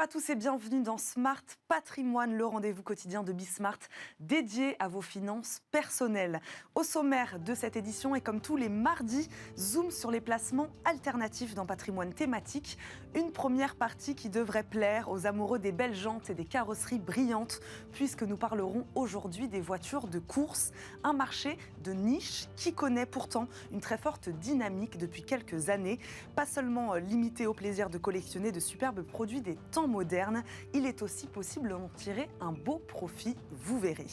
à tous et bienvenue dans Smart Patrimoine, le rendez-vous quotidien de Bismart dédié à vos finances personnelles. Au sommaire de cette édition et comme tous les mardis, zoom sur les placements alternatifs dans patrimoine thématique. Une première partie qui devrait plaire aux amoureux des belles jantes et des carrosseries brillantes puisque nous parlerons aujourd'hui des voitures de course, un marché de niche qui connaît pourtant une très forte dynamique depuis quelques années, pas seulement limité au plaisir de collectionner de superbes produits des temps modernes, il est aussi possible d'en tirer un beau profit, vous verrez.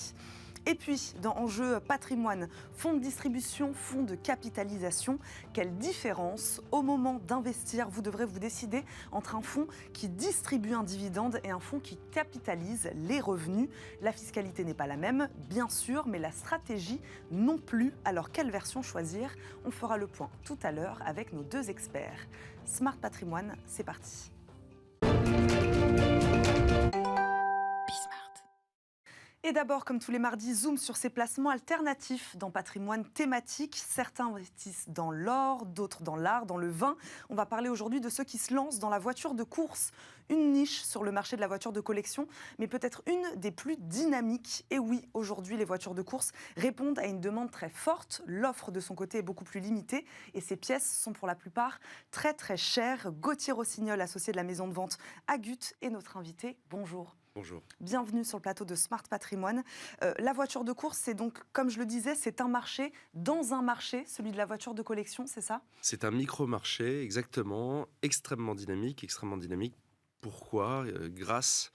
Et puis, dans Enjeu patrimoine, fonds de distribution, fonds de capitalisation, quelle différence? Au moment d'investir, vous devrez vous décider entre un fonds qui distribue un dividende et un fonds qui capitalise les revenus. La fiscalité n'est pas la même, bien sûr, mais la stratégie non plus. Alors, quelle version choisir? On fera le point tout à l'heure avec nos deux experts. Smart Patrimoine, c'est parti. Et d'abord, comme tous les mardis, zoom sur ces placements alternatifs dans patrimoine thématique. Certains investissent dans l'or, d'autres dans l'art, dans le vin. On va parler aujourd'hui de ceux qui se lancent dans la voiture de course. Une niche sur le marché de la voiture de collection, mais peut-être une des plus dynamiques. Et oui, aujourd'hui, les voitures de course répondent à une demande très forte. L'offre de son côté est beaucoup plus limitée et ces pièces sont pour la plupart très très chères. Gauthier Rossignol, associé de la maison de vente Agut, est notre invité. Bonjour. Bonjour. Bienvenue sur le plateau de Smart Patrimoine. La voiture de course, c'est donc, comme je le disais, c'est un marché dans un marché, celui de la voiture de collection, c'est ça? C'est un micro-marché, exactement, extrêmement dynamique. Pourquoi? Grâce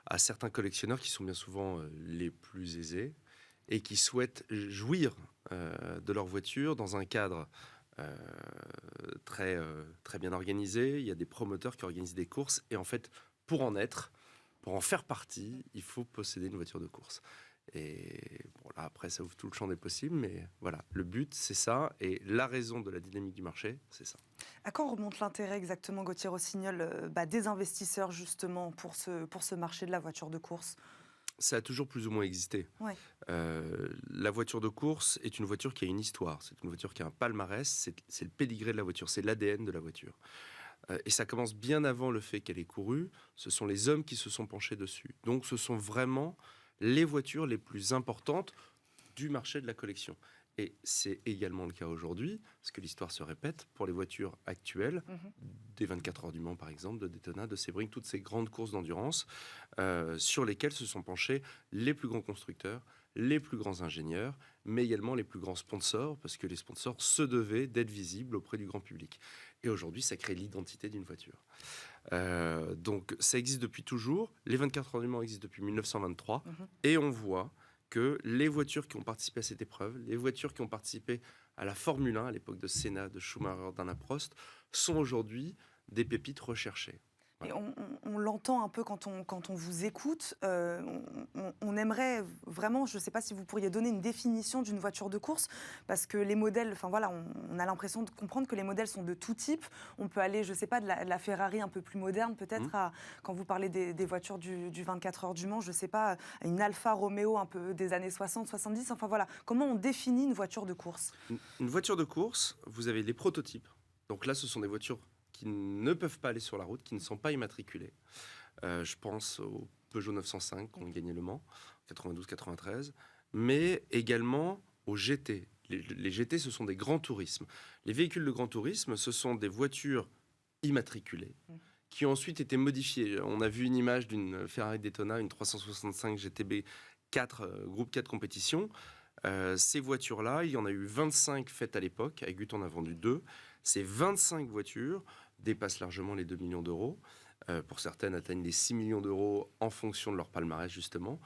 à certains collectionneurs qui sont bien souvent les plus aisés et qui souhaitent jouir de leur voiture dans un cadre très bien organisé. Il y a des promoteurs qui organisent des courses et en fait, pour en faire partie, il faut posséder une voiture de course. Et bon, là, après, ça ouvre tout le champ des possibles, mais voilà, le but, c'est ça, et la raison de la dynamique du marché, c'est ça. À quand remonte l'intérêt exactement, Gauthier Rossignol, des investisseurs justement pour ce marché de la voiture de course? Ça a toujours plus ou moins existé. Ouais. La voiture de course est une voiture qui a une histoire, c'est une voiture qui a un palmarès, c'est le pédigré de la voiture, c'est l'ADN de la voiture. Et ça commence bien avant le fait qu'elle ait couru. Ce sont les hommes qui se sont penchés dessus. Donc ce sont vraiment les voitures les plus importantes du marché de la collection. Et c'est également le cas aujourd'hui, parce que l'histoire se répète, pour les voitures actuelles, des 24 heures du Mans par exemple, de Daytona, de Sebring, toutes ces grandes courses d'endurance, sur lesquelles se sont penchés les plus grands constructeurs, les plus grands ingénieurs, mais également les plus grands sponsors, parce que les sponsors se devaient d'être visibles auprès du grand public. Et aujourd'hui, ça crée l'identité d'une voiture. Donc ça existe depuis toujours, les 24 heures du Mans existent depuis 1923, et on voit que les voitures qui ont participé à cette épreuve, les voitures qui ont participé à la Formule 1, à l'époque de Senna, de Schumacher, d'Alain Prost, sont aujourd'hui des pépites recherchées. Et on l'entend un peu quand on vous écoute. On aimerait vraiment, je ne sais pas si vous pourriez donner une définition d'une voiture de course, parce que les modèles, enfin voilà, on a l'impression de comprendre que les modèles sont de tout type. On peut aller, je ne sais pas, de la Ferrari un peu plus moderne peut-être, à, quand vous parlez des voitures du 24 heures du Mans, je ne sais pas, une Alfa Romeo un peu des années 60, 70. Enfin voilà, comment on définit une voiture de course? Une voiture de course, vous avez les prototypes. Donc là, ce sont des voitures qui ne peuvent pas aller sur la route, qui ne sont pas immatriculées. Je pense au Peugeot 905 qui ont gagné le Mans, 92-93, mais également aux GT. Les GT, ce sont des grands tourismes. Les véhicules de grand tourisme, ce sont des voitures immatriculées qui ont ensuite été modifiées. On a vu une image d'une Ferrari Daytona, une 365 GTB 4, groupe 4 compétition. Ces voitures-là, il y en a eu 25 faites à l'époque. Agut en a vendu 2. Ces 25 voitures dépassent largement les 2 millions d'euros. Pour certaines, atteignent les 6 millions d'euros en fonction de leur palmarès, justement.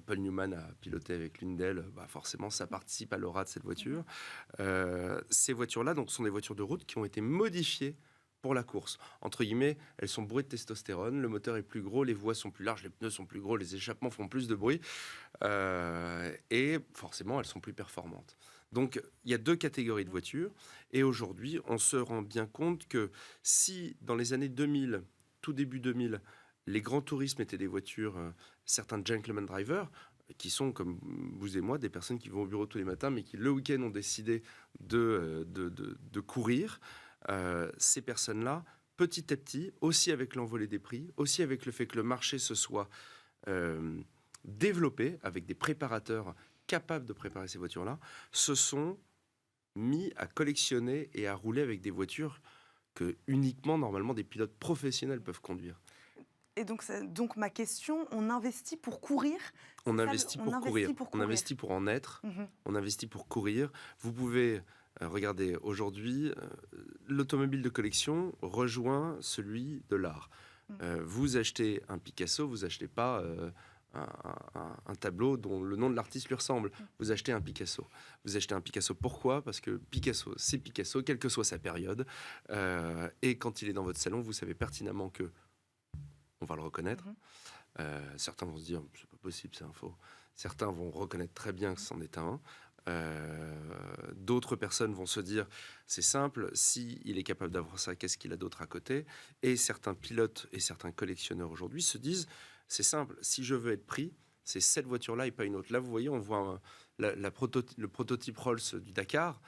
Paul Newman a piloté avec l'une d'elles. Forcément, ça participe à l'aura de cette voiture. Ces voitures-là donc, sont des voitures de route qui ont été modifiées pour la course. Entre guillemets, elles sont bourrées de testostérone, le moteur est plus gros, les voies sont plus larges, les pneus sont plus gros, les échappements font plus de bruit, et forcément, elles sont plus performantes. Donc, il y a deux catégories de voitures, et aujourd'hui, on se rend bien compte que si, dans les années 2000, tout début 2000, les grands tourismes étaient des voitures, certains gentleman drivers, qui sont, comme vous et moi, des personnes qui vont au bureau tous les matins, mais qui, le week-end, ont décidé de courir. Ces personnes-là petit à petit, aussi avec l'envolée des prix, aussi avec le fait que le marché se soit développé avec des préparateurs capables de préparer ces voitures-là, se sont mis à collectionner et à rouler avec des voitures que uniquement, normalement, des pilotes professionnels peuvent conduire. Et donc ma question, on investit pour courir? On C'est ça, investit on pour investit courir, pour on courir. investit pour en être, Mhm. on investit pour courir. Vous pouvez regarder aujourd'hui, l'automobile de collection rejoint celui de l'art. Vous achetez un Picasso, vous achetez pas un tableau dont le nom de l'artiste lui ressemble. Vous achetez un Picasso. Vous achetez un Picasso pourquoi? Parce que Picasso, c'est Picasso, quelle que soit sa période. Et quand il est dans votre salon, vous savez pertinemment que on va le reconnaître. Certains vont se dire, c'est pas possible, c'est un faux. Certains vont reconnaître très bien que c'en est un. D'autres personnes vont se dire, c'est simple, s'il est capable d'avoir ça, qu'est-ce qu'il a d'autre à côté? Et certains pilotes et certains collectionneurs aujourd'hui se disent, c'est simple, si je veux être pris, c'est cette voiture-là et pas une autre. Là, vous voyez, on voit le prototype Rolls du Dakar.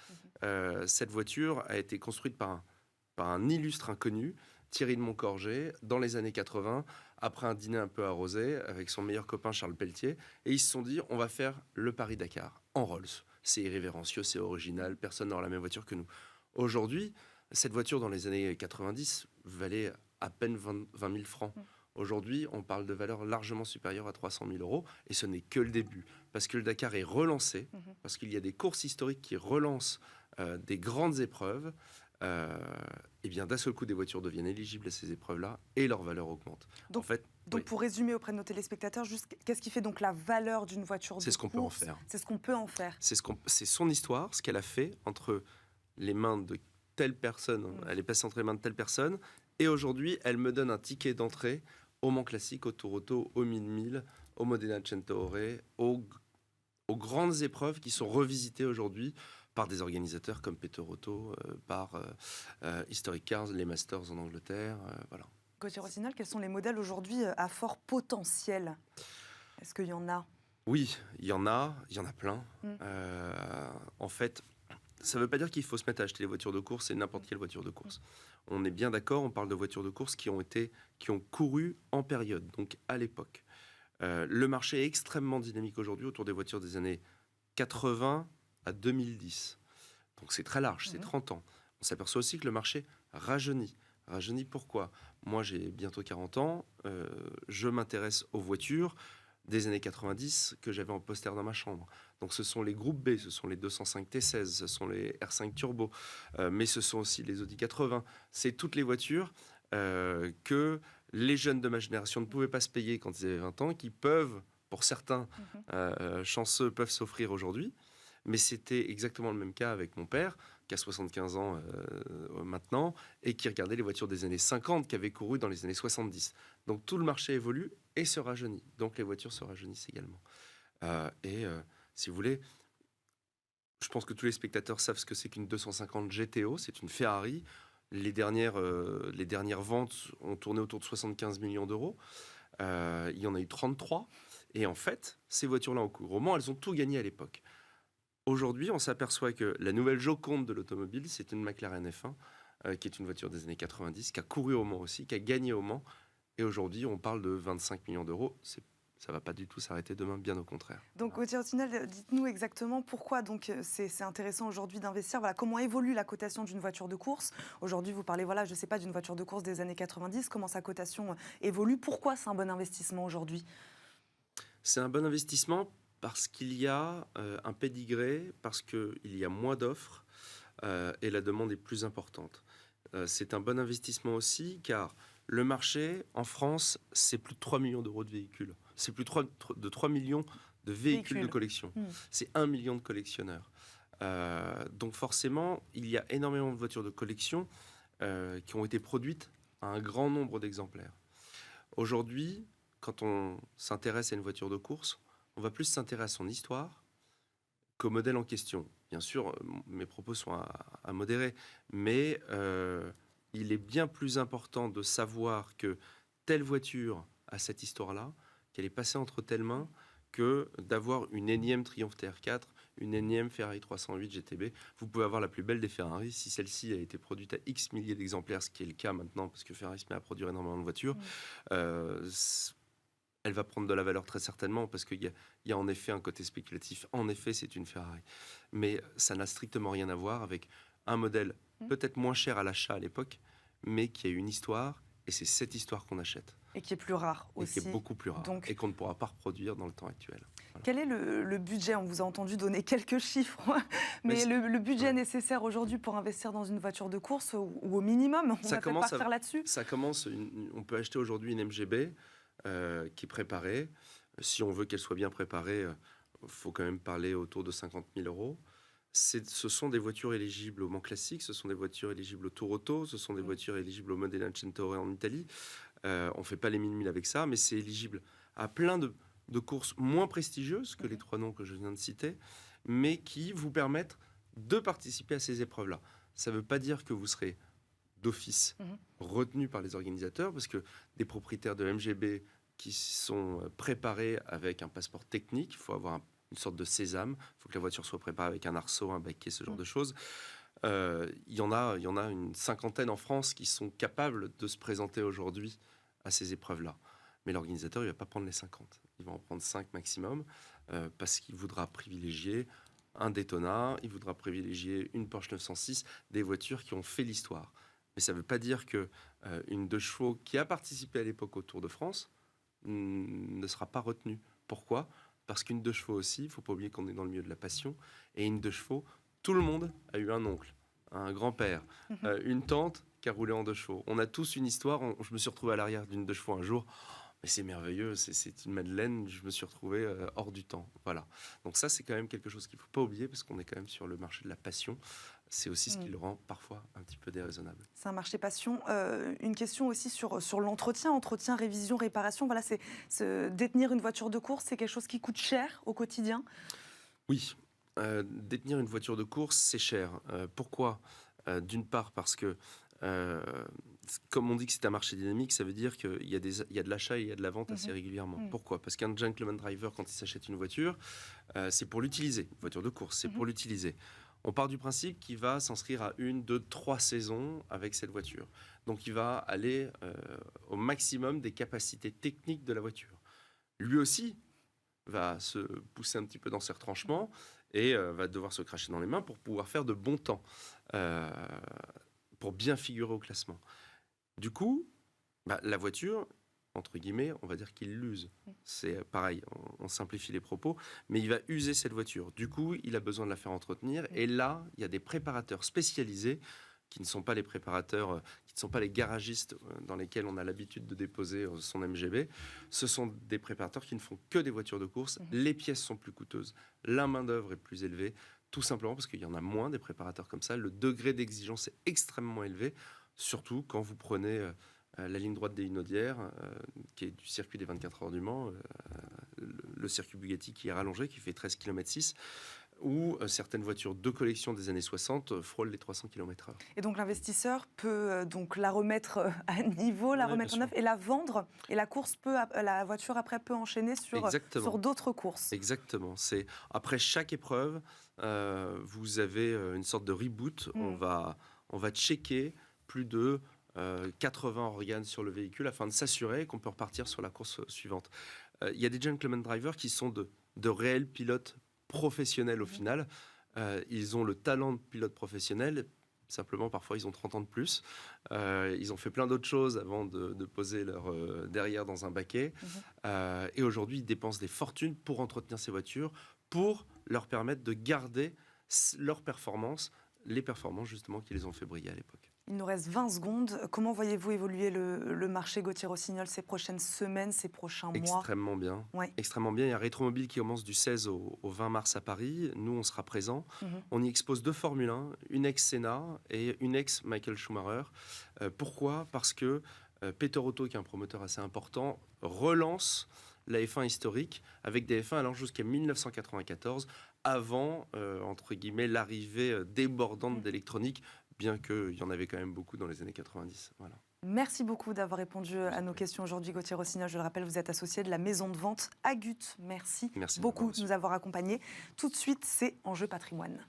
Cette voiture a été construite par un illustre inconnu, Thierry de Montcorgé, dans les années 80, après un dîner un peu arrosé, avec son meilleur copain Charles Pelletier. Et ils se sont dit, on va faire le Paris-Dakar en Rolls. C'est irrévérencieux, c'est original, personne n'aura la même voiture que nous. Aujourd'hui, cette voiture, dans les années 90, valait à peine 20 000 francs. Aujourd'hui, on parle de valeurs largement supérieures à 300 000 euros, et ce n'est que le début. Parce que le Dakar est relancé, parce qu'il y a des courses historiques qui relancent des grandes épreuves. Et bien d'un seul coup, des voitures deviennent éligibles à ces épreuves-là et leur valeur augmente. Donc, en fait, donc oui, pour résumer auprès de nos téléspectateurs, juste qu'est-ce qui fait donc la valeur d'une voiture de course? c'est ce qu'on peut en faire. C'est ce qu'on peut en faire. C'est son histoire, ce qu'elle a fait entre les mains de telle personne. Elle est passée entre les mains de telle personne. Et aujourd'hui, elle me donne un ticket d'entrée au Mans Classique, au Tour Auto, au 1000, au Modena Centaure, aux grandes épreuves qui sont revisitées aujourd'hui par des organisateurs comme Peter Auto, par Historic Cars, les Masters en Angleterre, voilà. Gauthier Rossinol, quels sont les modèles aujourd'hui à fort potentiel? Est-ce qu'il y en a? Oui, il y en a plein. En fait, ça ne veut pas dire qu'il faut se mettre à acheter les voitures de course et n'importe quelle voiture de course. On est bien d'accord, on parle de voitures de course qui ont couru en période, donc à l'époque. Le marché est extrêmement dynamique aujourd'hui autour des voitures des années 80 à 2010. Donc c'est très large, c'est 30 ans. On s'aperçoit aussi que le marché rajeunit. Rajeunit pourquoi? Moi j'ai bientôt 40 ans, je m'intéresse aux voitures des années 90 que j'avais en poster dans ma chambre. Donc ce sont les groupes B, ce sont les 205 T16, ce sont les R5 Turbo, mais ce sont aussi les Audi 80. C'est toutes les voitures que les jeunes de ma génération ne pouvaient pas se payer quand ils avaient 20 ans, qui peuvent, pour certains chanceux, peuvent s'offrir aujourd'hui. Mais c'était exactement le même cas avec mon père, qui a 75 ans maintenant, et qui regardait les voitures des années 50, qui avaient couru dans les années 70. Donc tout le marché évolue et se rajeunit. Donc les voitures se rajeunissent également. Si vous voulez, je pense que tous les spectateurs savent ce que c'est qu'une 250 GTO, c'est une Ferrari. Les dernières ventes ont tourné autour de 75 millions d'euros. Il y en a eu 33. Et en fait, ces voitures-là en cours roman, elles ont tout gagné à l'époque. Aujourd'hui, on s'aperçoit que la nouvelle Joconde de l'automobile, c'est une McLaren F1, qui est une voiture des années 90, qui a couru au Mans aussi, qui a gagné au Mans. Et aujourd'hui, on parle de 25 millions d'euros. Ça ne va pas du tout s'arrêter demain, bien au contraire. Donc, Gauthier Rossinol, dites-nous exactement pourquoi c'est intéressant aujourd'hui d'investir. Voilà, comment évolue la cotation d'une voiture de course? Aujourd'hui, vous parlez, je ne sais pas, d'une voiture de course des années 90. Comment sa cotation évolue? Pourquoi c'est un bon investissement aujourd'hui? C'est un bon investissement parce qu'il y a un pédigré, parce qu'il y a moins d'offres et la demande est plus importante. C'est un bon investissement aussi car le marché en France, c'est plus de 3 millions d'euros de véhicules. C'est plus de 3 millions de véhicules de collection. C'est 1 million de collectionneurs. Donc forcément, il y a énormément de voitures de collection qui ont été produites à un grand nombre d'exemplaires. Aujourd'hui, quand on s'intéresse à une voiture de course, on va plus s'intéresser à son histoire qu'au modèle en question. Bien sûr, mes propos sont à modérer, mais il est bien plus important de savoir que telle voiture a cette histoire-là, qu'elle est passée entre telles mains, que d'avoir une énième Triumph TR4, une énième Ferrari 308 GTB. Vous pouvez avoir la plus belle des Ferrari. Si celle-ci a été produite à X milliers d'exemplaires, ce qui est le cas maintenant, parce que Ferrari se met à produire énormément de voitures, elle va prendre de la valeur très certainement, parce qu'il y a en effet un côté spéculatif. En effet, c'est une Ferrari. Mais ça n'a strictement rien à voir avec un modèle peut-être moins cher à l'achat à l'époque, mais qui a une histoire, et c'est cette histoire qu'on achète. Et qui est plus rare aussi. Et qui est beaucoup plus rare, et qu'on ne pourra pas reproduire dans le temps actuel. Voilà. Quel est le budget? On vous a entendu donner quelques chiffres, mais le budget nécessaire aujourd'hui pour investir dans une voiture de course, ou au minimum, on va peut-être partir là-dessus. Ça commence, on peut acheter aujourd'hui une MGB qui est préparée. Si on veut qu'elle soit bien préparée, il faut quand même parler autour de 50 000 euros. Ce sont des voitures éligibles au Mans Classique, ce sont des voitures éligibles au Tour Auto, ce sont des voitures éligibles au Modena Centaure en Italie. On ne fait pas les 1000 avec ça, mais c'est éligible à plein de courses moins prestigieuses que les 3 noms que je viens de citer, mais qui vous permettent de participer à ces épreuves-là. Ça ne veut pas dire que vous serez d'office retenu par les organisateurs, parce que des propriétaires de MGB qui sont préparés avec un passeport technique, il faut avoir une sorte de sésame, il faut que la voiture soit préparée avec un arceau, un baquet, ce genre de choses. Il y en a une cinquantaine en France qui sont capables de se présenter aujourd'hui à ces épreuves-là. Mais l'organisateur, il ne va pas prendre les 50. Il va en prendre 5 maximum, parce qu'il voudra privilégier un Daytona, il voudra privilégier une Porsche 906, des voitures qui ont fait l'histoire. Mais ça ne veut pas dire qu'une 2 chevaux qui a participé à l'époque au Tour de France ne sera pas retenue. Pourquoi ? Parce qu'une 2 chevaux aussi, il ne faut pas oublier qu'on est dans le milieu de la passion, et une 2 chevaux, tout le monde a eu un oncle, un grand-père, une tante qui a roulé en 2 chevaux. On a tous une histoire. Je me suis retrouvé à l'arrière d'une 2 chevaux un jour. Mais c'est merveilleux, c'est une madeleine. Je me suis retrouvé hors du temps. Voilà. Donc ça, c'est quand même quelque chose qu'il ne faut pas oublier, parce qu'on est quand même sur le marché de la passion. C'est aussi ce qui le rend parfois un petit peu déraisonnable. C'est un marché passion. Une question aussi sur l'entretien, révision, réparation. Voilà, détenir une voiture de course, c'est quelque chose qui coûte cher au quotidien? Oui. Détenir une voiture de course, c'est cher. Pourquoi ? D'une part, parce que, comme on dit que c'est un marché dynamique, ça veut dire qu'il y a de l'achat et il y a de la vente assez régulièrement. Pourquoi ? Parce qu'un gentleman driver, quand il s'achète une voiture, c'est pour l'utiliser. Une voiture de course, c'est pour l'utiliser. On part du principe qu'il va s'inscrire à 1, 2, 3 saisons avec cette voiture. Donc il va aller au maximum des capacités techniques de la voiture. Lui aussi va se pousser un petit peu dans ses retranchements et va devoir se cracher dans les mains pour pouvoir faire de bons temps, pour bien figurer au classement. Du coup, la voiture, entre guillemets, on va dire qu'il l'use. C'est pareil, on simplifie les propos, mais il va user cette voiture. Du coup, il a besoin de la faire entretenir. Et là, il y a des préparateurs spécialisés qui ne sont pas les préparateurs, qui ne sont pas les garagistes dans lesquels on a l'habitude de déposer son MGB. Ce sont des préparateurs qui ne font que des voitures de course. Les pièces sont plus coûteuses, la main-d'œuvre est plus élevée, tout simplement parce qu'il y en a moins des préparateurs comme ça. Le degré d'exigence est extrêmement élevé, surtout quand vous prenez la ligne droite des Hunaudières, qui est du circuit des 24 heures du Mans, le circuit Bugatti qui est rallongé, qui fait 13 km 6, où certaines voitures de collection des années 60 frôlent les 300 km/h. Et donc l'investisseur peut donc la remettre à niveau, la remettre en neuf et la vendre. Et la voiture après peut enchaîner sur d'autres courses. Exactement. Après chaque épreuve, vous avez une sorte de reboot. On va checker plus de 80 organes sur le véhicule afin de s'assurer qu'on peut repartir sur la course suivante. Il y a des gentleman drivers qui sont de réels pilotes professionnels au final. Ils ont le talent de pilote professionnel. Simplement, parfois, ils ont 30 ans de plus. Ils ont fait plein d'autres choses avant de poser leur derrière dans un baquet. Et aujourd'hui, ils dépensent des fortunes pour entretenir ces voitures, pour leur permettre de garder leurs performances, les performances justement qui les ont fait briller à l'époque. Il nous reste 20 secondes. Comment voyez-vous évoluer le marché Gauthier Rossignol ces prochaines semaines, ces prochains mois? Extrêmement bien. Ouais. Extrêmement bien. Il y a Rétromobile qui commence du 16 au 20 mars à Paris. Nous, on sera présents. On y expose 2 Formule 1, une ex-Senna et une ex-Michael Schumacher. Pourquoi ? Parce que Peter Otto, qui est un promoteur assez important, relance la F1 historique avec des F1 allant jusqu'à 1994, avant, entre guillemets, l'arrivée débordante d'électronique, bien qu'il y en avait quand même beaucoup dans les années 90. Voilà. Merci beaucoup d'avoir répondu à nos questions aujourd'hui, Gauthier Rossignol. Je le rappelle, vous êtes associé de la maison de vente Agut. Merci beaucoup de nous avoir accompagnés. Tout de suite, c'est Enjeu patrimoine.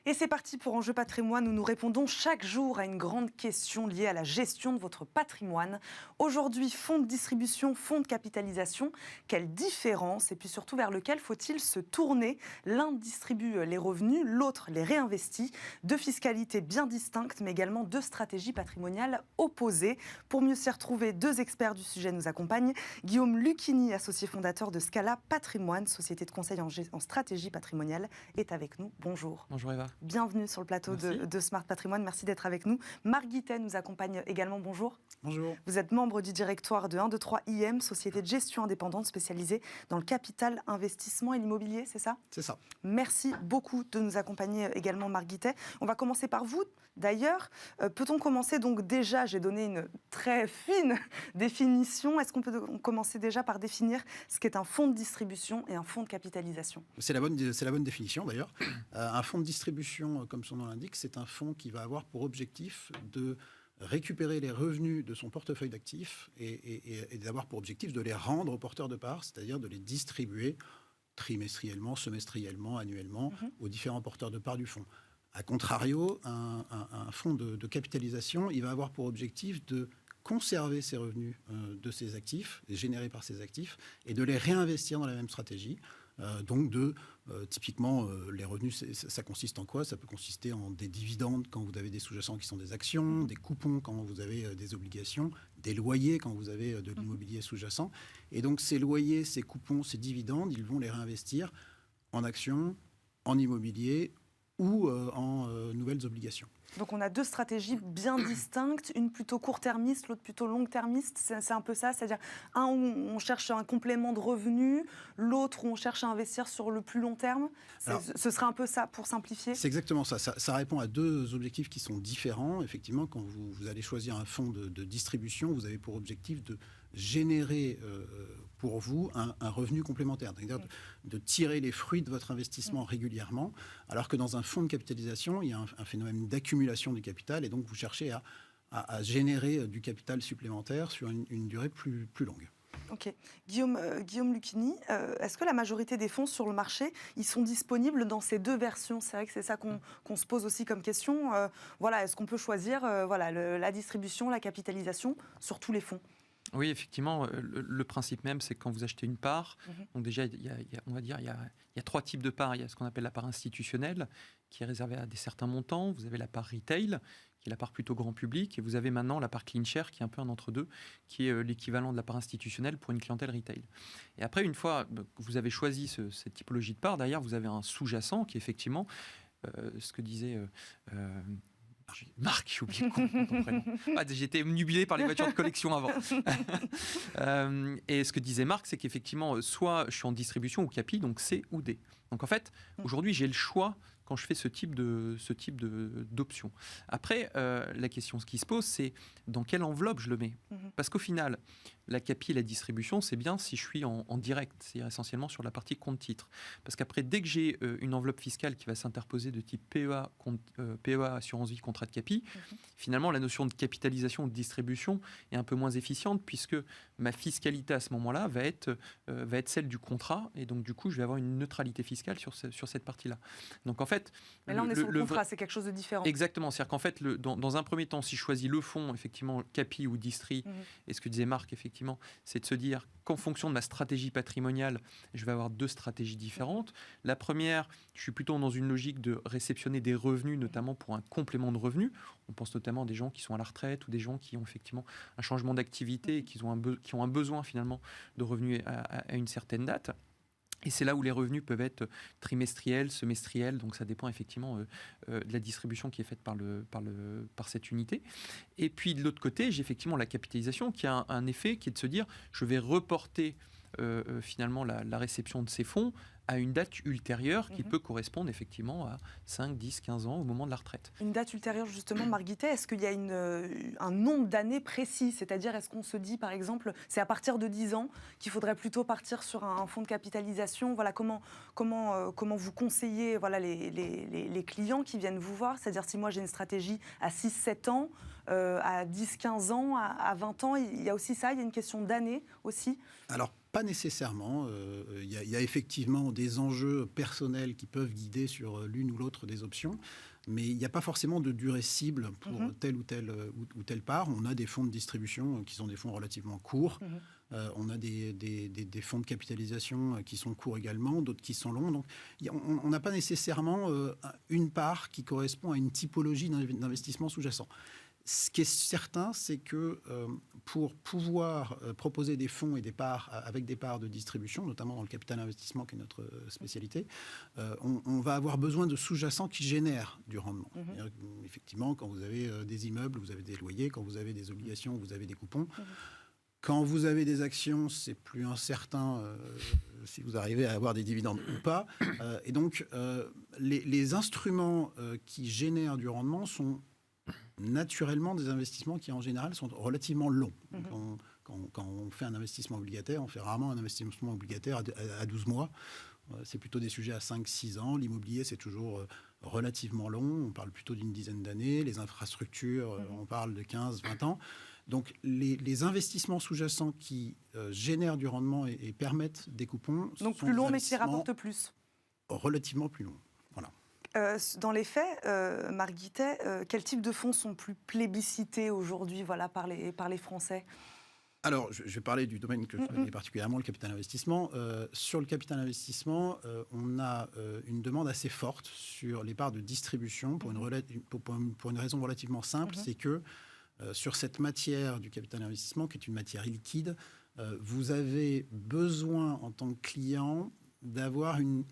Et c'est parti pour Enjeu patrimoine où nous répondons chaque jour à une grande question liée à la gestion de votre patrimoine. Aujourd'hui, fonds de distribution, fonds de capitalisation, quelle différence et puis surtout vers lequel faut-il se tourner? L'un distribue les revenus, l'autre les réinvestit. Deux fiscalités bien distinctes mais également deux stratégies patrimoniales opposées. Pour mieux s'y retrouver, deux experts du sujet nous accompagnent. Guillaume Lucchini, associé fondateur de Scala Patrimoine, société de conseil en stratégie patrimoniale, est avec nous. Bonjour. Bonjour Eva. Bienvenue sur le plateau de Smart Patrimoine. Merci d'être avec nous. Marc Guittet nous accompagne également. Bonjour. Bonjour. Vous êtes membre du directoire de 123 IM, société de gestion indépendante spécialisée dans le capital, investissement et l'immobilier, c'est ça? C'est ça. Merci beaucoup de nous accompagner également, Marc Guittet. On va commencer par vous. D'ailleurs, peut-on commencer donc déjà, j'ai donné une très fine définition, est-ce qu'on peut commencer déjà par définir ce qu'est un fonds de distribution et un fonds de capitalisation? C'est la bonne définition d'ailleurs. Un fonds de distribution, comme son nom l'indique, c'est un fonds qui va avoir pour objectif de récupérer les revenus de son portefeuille d'actifs et d'avoir pour objectif de les rendre aux porteurs de parts, c'est-à-dire de les distribuer trimestriellement, semestriellement, annuellement aux différents porteurs de parts du fonds. A contrario, un fonds de capitalisation, il va avoir pour objectif de conserver ces revenus de ses actifs, générés par ces actifs, et de les réinvestir dans la même stratégie. Typiquement, les revenus, ça consiste en quoi? Ça peut consister en des dividendes quand vous avez des sous-jacents qui sont des actions, des coupons quand vous avez des obligations, des loyers quand vous avez de l'immobilier sous-jacent. Et donc, ces loyers, ces coupons, ces dividendes, ils vont les réinvestir en actions, en immobilier ou en nouvelles obligations. Donc on a deux stratégies bien distinctes, une plutôt court-termiste, l'autre plutôt long-termiste, c'est un peu ça, c'est-à-dire un où on cherche un complément de revenus, l'autre où on cherche à investir sur le plus long terme. Ce serait un peu ça pour simplifier? C'est exactement ça. Ça répond à deux objectifs qui sont différents. Effectivement, quand vous allez choisir un fonds de distribution, vous avez pour objectif de générer pour vous un revenu complémentaire, c'est-à-dire de tirer les fruits de votre investissement régulièrement, alors que dans un fonds de capitalisation, il y a un phénomène d'accumulation du capital et donc vous cherchez à générer du capital supplémentaire sur une durée plus longue. Ok. Guillaume Lucchini, est-ce que la majorité des fonds sur le marché, ils sont disponibles dans ces deux versions? C'est vrai que c'est ça qu'on se pose aussi comme question. Est-ce qu'on peut choisir la distribution, la capitalisation sur tous les fonds? Oui, effectivement, le principe même, c'est que quand vous achetez une part, donc déjà, il y a trois types de parts. Il y a ce qu'on appelle la part institutionnelle, qui est réservée à des certains montants. Vous avez la part retail, qui est la part plutôt grand public. Et vous avez maintenant la part clean share, qui est un peu un entre-deux, qui est l'équivalent de la part institutionnelle pour une clientèle retail. Et après, une fois que vous avez choisi cette typologie de part, derrière, vous avez un sous-jacent qui est effectivement ce que disait... Marc, j'ai oublié ton prénom. J'étais obnubilé par les voitures de collection avant. Et ce que disait Marc, c'est qu'effectivement, soit je suis en distribution ou capi, donc C ou D. Donc en fait, aujourd'hui, j'ai le choix quand je fais ce type d'option. Après, la question qui se pose, c'est dans quelle enveloppe je le mets? Parce qu'au final, la capi et la distribution, c'est bien si je suis en direct, c'est-à-dire essentiellement sur la partie compte-titre. Parce qu'après, dès que j'ai une enveloppe fiscale qui va s'interposer de type PEA, assurance vie, contrat de capi, finalement, la notion de capitalisation ou de distribution est un peu moins efficiente puisque ma fiscalité à ce moment-là va être celle du contrat et donc du coup, je vais avoir une neutralité fiscale sur cette partie-là. Donc en fait... Mais là, on est sur le contrat, c'est quelque chose de différent. Exactement, c'est-à-dire qu'en fait, dans un premier temps, si je choisis le fonds, effectivement, capi ou distri, et ce que disait Marc, effectivement, c'est de se dire qu'en fonction de ma stratégie patrimoniale, je vais avoir deux stratégies différentes. La première, je suis plutôt dans une logique de réceptionner des revenus, notamment pour un complément de revenus. On pense notamment à des gens qui sont à la retraite ou des gens qui ont effectivement un changement d'activité et qui ont un besoin finalement de revenus à une certaine date. Et c'est là où les revenus peuvent être trimestriels, semestriels, donc ça dépend effectivement de la distribution qui est faite par cette unité. Et puis de l'autre côté, j'ai effectivement la capitalisation qui a un effet qui est de se dire je vais reporter finalement la réception de ces fonds à une date ultérieure qui Mhm. peut correspondre effectivement à 5, 10, 15 ans au moment de la retraite. Une date ultérieure, justement, Marguerite, est-ce qu'il y a un nombre d'années précis? C'est-à-dire, est-ce qu'on se dit, par exemple, c'est à partir de 10 ans qu'il faudrait plutôt partir sur un fonds de capitalisation? Voilà, comment vous conseillez les clients qui viennent vous voir? C'est-à-dire, si moi j'ai une stratégie à 6-7 ans, à 10-15 ans, à 20 ans, il y a aussi ça, il y a une question d'années aussi? Alors, pas nécessairement. Il y a effectivement des enjeux personnels qui peuvent guider sur l'une ou l'autre des options, mais il n'y a pas forcément de durée cible pour telle ou telle part. On a des fonds de distribution qui sont des fonds relativement courts. On a des fonds de capitalisation qui sont courts également, d'autres qui sont longs. Donc, on n'a pas nécessairement une part qui correspond à une typologie d'investissement sous-jacent. Ce qui est certain, c'est que pour pouvoir proposer des fonds et des parts avec des parts de distribution, notamment dans le capital investissement qui est notre spécialité, on va avoir besoin de sous-jacents qui génèrent du rendement. Effectivement, quand vous avez des immeubles, vous avez des loyers. Quand vous avez des obligations, vous avez des coupons. Quand vous avez des actions, c'est plus incertain si vous arrivez à avoir des dividendes ou pas. Et donc, les instruments qui génèrent du rendement sont naturellement des investissements qui, en général, sont relativement longs. Quand on fait un investissement obligataire, on fait rarement un investissement obligataire à 12 mois. C'est plutôt des sujets à 5-6 ans. L'immobilier, c'est toujours relativement long. On parle plutôt d'une dizaine d'années. Les infrastructures, on parle de 15-20 ans. Donc, les investissements sous-jacents qui génèrent du rendement et permettent des coupons Donc sont plus long, des mais qui investissements rapportent plus. relativement plus longs. Voilà. Dans les faits, Marguerite, quels types de fonds sont plus plébiscités aujourd'hui par les Français? Alors, je vais parler du domaine que je connais particulièrement, le capital investissement. Sur le capital investissement, on a une demande assez forte sur les parts de distribution pour une raison relativement simple, c'est que sur cette matière du capital investissement, qui est une matière liquide, vous avez besoin en tant que client d'avoir une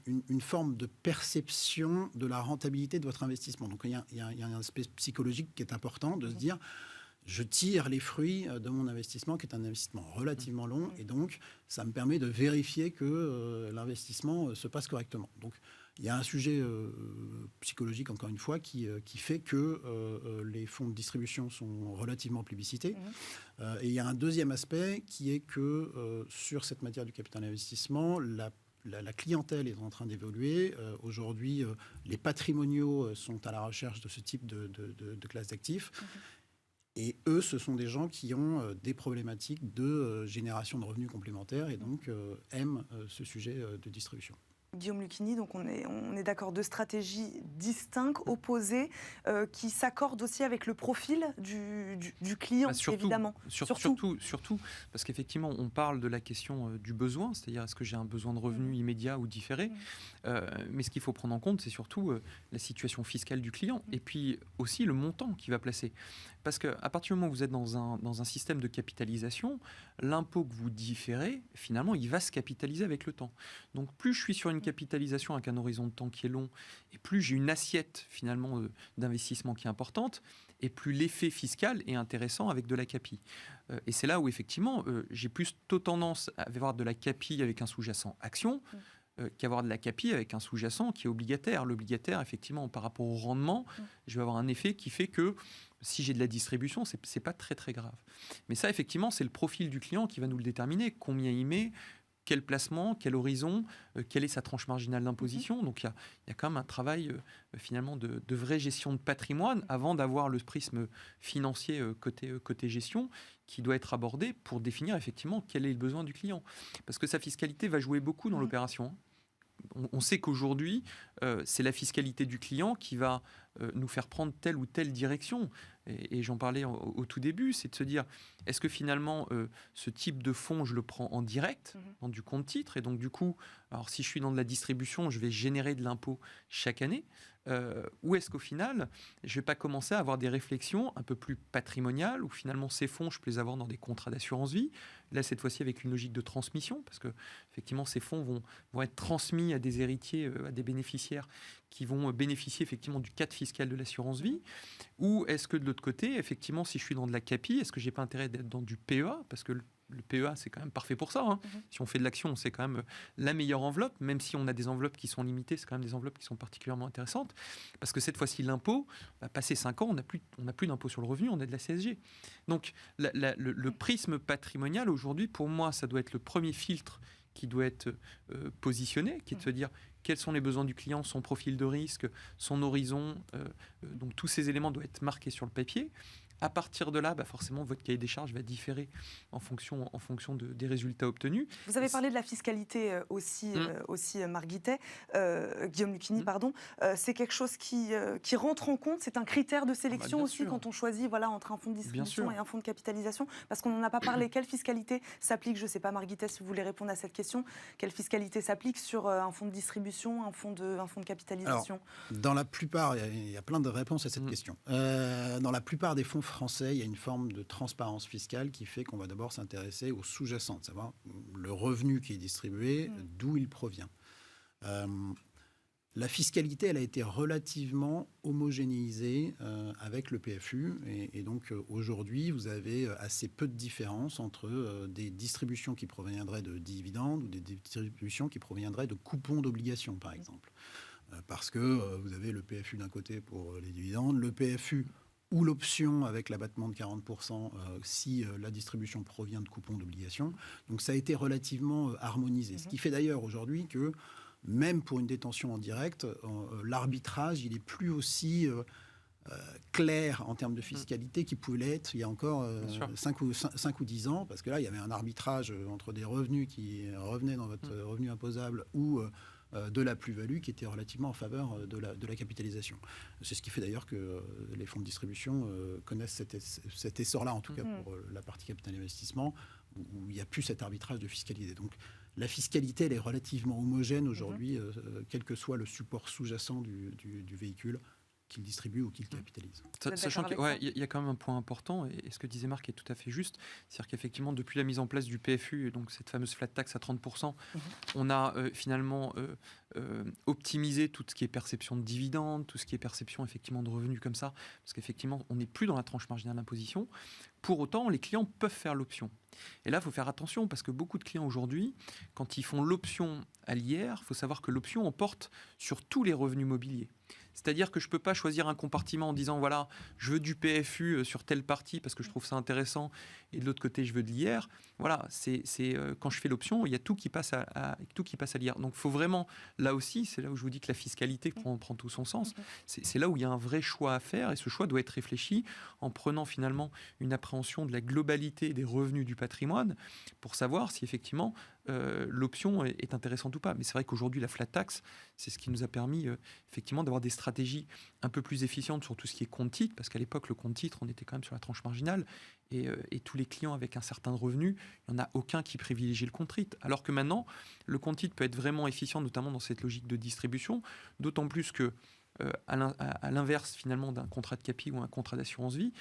forme de perception de la rentabilité de votre investissement. Donc il y a un aspect psychologique qui est important de se dire je tire les fruits de mon investissement qui est un investissement relativement long et donc ça me permet de vérifier que l'investissement se passe correctement. Donc il y a un sujet psychologique encore une fois qui fait que les fonds de distribution sont relativement plébiscités. Et il y a un deuxième aspect qui est que sur cette matière du capital investissement, la clientèle est en train d'évoluer. Aujourd'hui, les patrimoniaux sont à la recherche de ce type de classe d'actifs. Et eux, ce sont des gens qui ont des problématiques de génération de revenus complémentaires et donc aiment ce sujet de distribution. Guillaume Lucchini, donc on est d'accord, deux stratégies distinctes, opposées, qui s'accordent aussi avec le profil du client, évidemment. Surtout, parce qu'effectivement, on parle de la question du besoin, c'est-à-dire est-ce que j'ai un besoin de revenu immédiat ou différé, mais ce qu'il faut prendre en compte, c'est surtout la situation fiscale du client, et puis aussi le montant qu'il va placer. Parce qu'à partir du moment où vous êtes dans un système de capitalisation, l'impôt que vous différez, finalement, il va se capitaliser avec le temps. Donc plus je suis sur une capitalisation avec un horizon de temps qui est long, et plus j'ai une assiette finalement d'investissement qui est importante, et plus l'effet fiscal est intéressant avec de la capi. Et c'est là où effectivement j'ai plutôt tendance à avoir de la capi avec un sous-jacent action, qu'avoir de la capi avec un sous-jacent qui est obligataire. L'obligataire, effectivement, par rapport au rendement, je vais avoir un effet qui fait que si j'ai de la distribution, c'est pas très très grave. Mais ça, effectivement, c'est le profil du client qui va nous le déterminer. Combien il met, quel placement, quel horizon, quelle est sa tranche marginale d'imposition. Donc il y a quand même un travail finalement de vraie gestion de patrimoine avant d'avoir le prisme financier côté gestion qui doit être abordé pour définir effectivement quel est le besoin du client. Parce que sa fiscalité va jouer beaucoup dans l'opération. On sait qu'aujourd'hui, c'est la fiscalité du client qui va nous faire prendre telle ou telle direction. Et j'en parlais au tout début, c'est de se dire, est-ce que finalement, ce type de fonds, je le prends en direct, dans du compte titre, et donc du coup, alors si je suis dans de la distribution, je vais générer de l'impôt chaque année, ou est-ce qu'au final, je ne vais pas commencer à avoir des réflexions un peu plus patrimoniales, où finalement ces fonds, je peux les avoir dans des contrats d'assurance vie, là cette fois-ci avec une logique de transmission, parce que effectivement ces fonds vont être transmis à des héritiers, à des bénéficiaires qui vont bénéficier effectivement du cadre fiscal de l'assurance vie, ou est-ce que de l'autre côté, effectivement, si je suis dans de la CAPI, est-ce que j'ai pas intérêt d'être dans du PEA, parce que le PEA, c'est quand même parfait pour ça. Hein. Si on fait de l'action, c'est quand même la meilleure enveloppe, même si on a des enveloppes qui sont limitées, c'est quand même des enveloppes qui sont particulièrement intéressantes, parce que cette fois-ci, l'impôt, passé 5 ans, on n'a plus d'impôt sur le revenu, on a de la CSG. Donc, le prisme patrimonial, aujourd'hui, pour moi, ça doit être le premier filtre qui doit être positionné, qui est de se dire quels sont les besoins du client, son profil de risque, son horizon. Donc, tous ces éléments doivent être marqués sur le papier. À partir de là, forcément, votre cahier des charges va différer en fonction des résultats obtenus. Vous avez parlé de la fiscalité aussi Marc Guittet, Guillaume Lucchini, pardon. C'est quelque chose qui rentre en compte, c'est un critère de sélection aussi quand on choisit entre un fonds de distribution et un fonds de capitalisation. Parce qu'on n'en a pas parlé. Quelle fiscalité s'applique, je ne sais pas Marc Guittet si vous voulez répondre à cette question, quelle fiscalité s'applique sur un fonds de distribution, un fonds de capitalisation? Alors, dans la plupart, il y a plein de réponses à cette question. Dans la plupart des fonds français, il y a une forme de transparence fiscale qui fait qu'on va d'abord s'intéresser au sous-jacent, de savoir le revenu qui est distribué, d'où il provient. La fiscalité, elle a été relativement homogénéisée avec le PFU. Et donc, aujourd'hui, vous avez assez peu de différence entre des distributions qui proviendraient de dividendes ou des distributions qui proviendraient de coupons d'obligations, par exemple. Parce que vous avez le PFU d'un côté pour les dividendes, le PFU ou l'option avec l'abattement de 40% si la distribution provient de coupons d'obligations. Donc ça a été relativement harmonisé. Ce qui fait d'ailleurs aujourd'hui que même pour une détention en direct, l'arbitrage, il est plus aussi clair en termes de fiscalité qu'il pouvait l'être il y a encore 5 ou 10 ans, parce que là, il y avait un arbitrage entre des revenus qui revenaient dans votre revenu imposable ou de la plus-value qui était relativement en faveur de la capitalisation. C'est ce qui fait d'ailleurs que les fonds de distribution connaissent cet essor-là, en tout cas pour la partie capital investissement, où il n'y a plus cet arbitrage de fiscalité. Donc la fiscalité, elle est relativement homogène aujourd'hui, quel que soit le support sous-jacent du véhicule qu'il distribue ou qu'il capitalise. Sachant qu'il y a quand même un point important, et ce que disait Marc est tout à fait juste, c'est-à-dire qu'effectivement, depuis la mise en place du PFU, donc cette fameuse flat tax à 30%, on a finalement optimisé tout ce qui est perception de dividendes, tout ce qui est perception effectivement de revenus comme ça, parce qu'effectivement, on n'est plus dans la tranche marginale d'imposition. Pour autant, les clients peuvent faire l'option. Et là, il faut faire attention, parce que beaucoup de clients aujourd'hui, quand ils font l'option à l'IR, il faut savoir que l'option, on porte sur tous les revenus mobiliers. C'est-à-dire que je ne peux pas choisir un compartiment en disant, voilà, je veux du PFU sur telle partie parce que je trouve ça intéressant, et de l'autre côté, je veux de l'IR. Voilà, c'est quand je fais l'option, il y a tout qui passe à l'IR. Donc, il faut vraiment, là aussi, c'est là où je vous dis que la fiscalité prend tout son sens. C'est là où il y a un vrai choix à faire, et ce choix doit être réfléchi en prenant finalement une appréhension de la globalité des revenus du patrimoine pour savoir si effectivement l'option est intéressante ou pas. Mais c'est vrai qu'aujourd'hui, la flat tax, c'est ce qui nous a permis effectivement d'avoir des stratégies un peu plus efficientes sur tout ce qui est compte-titre, parce qu'à l'époque, le compte-titre, on était quand même sur la tranche marginale, et tous les clients avec un certain revenu, il n'y en a aucun qui privilégie le compte-titre. Alors que maintenant, le compte-titre peut être vraiment efficient, notamment dans cette logique de distribution, d'autant plus que, à l'inverse finalement d'un contrat de capi ou un contrat d'assurance vie,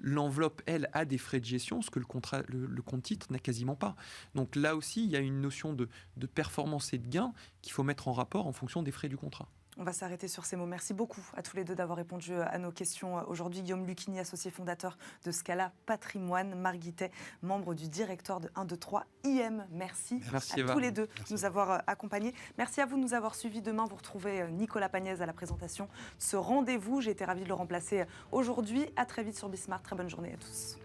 l'enveloppe, elle, a des frais de gestion, ce que le compte-titre n'a quasiment pas. Donc là aussi, il y a une notion de performance et de gain qu'il faut mettre en rapport en fonction des frais du contrat. On va s'arrêter sur ces mots. Merci beaucoup à tous les deux d'avoir répondu à nos questions aujourd'hui. Guillaume Lucchini, associé fondateur de Scala Patrimoine, Marc Guittet, membre du directoire de 1, 2, 3 IM. Merci à Eva. tous les deux de nous avoir accompagnés. Merci à vous de nous avoir suivis. Demain, vous retrouvez Nicolas Pagnès à la présentation de ce rendez-vous. J'ai été ravie de le remplacer aujourd'hui. À très vite sur Bismart. Très bonne journée à tous.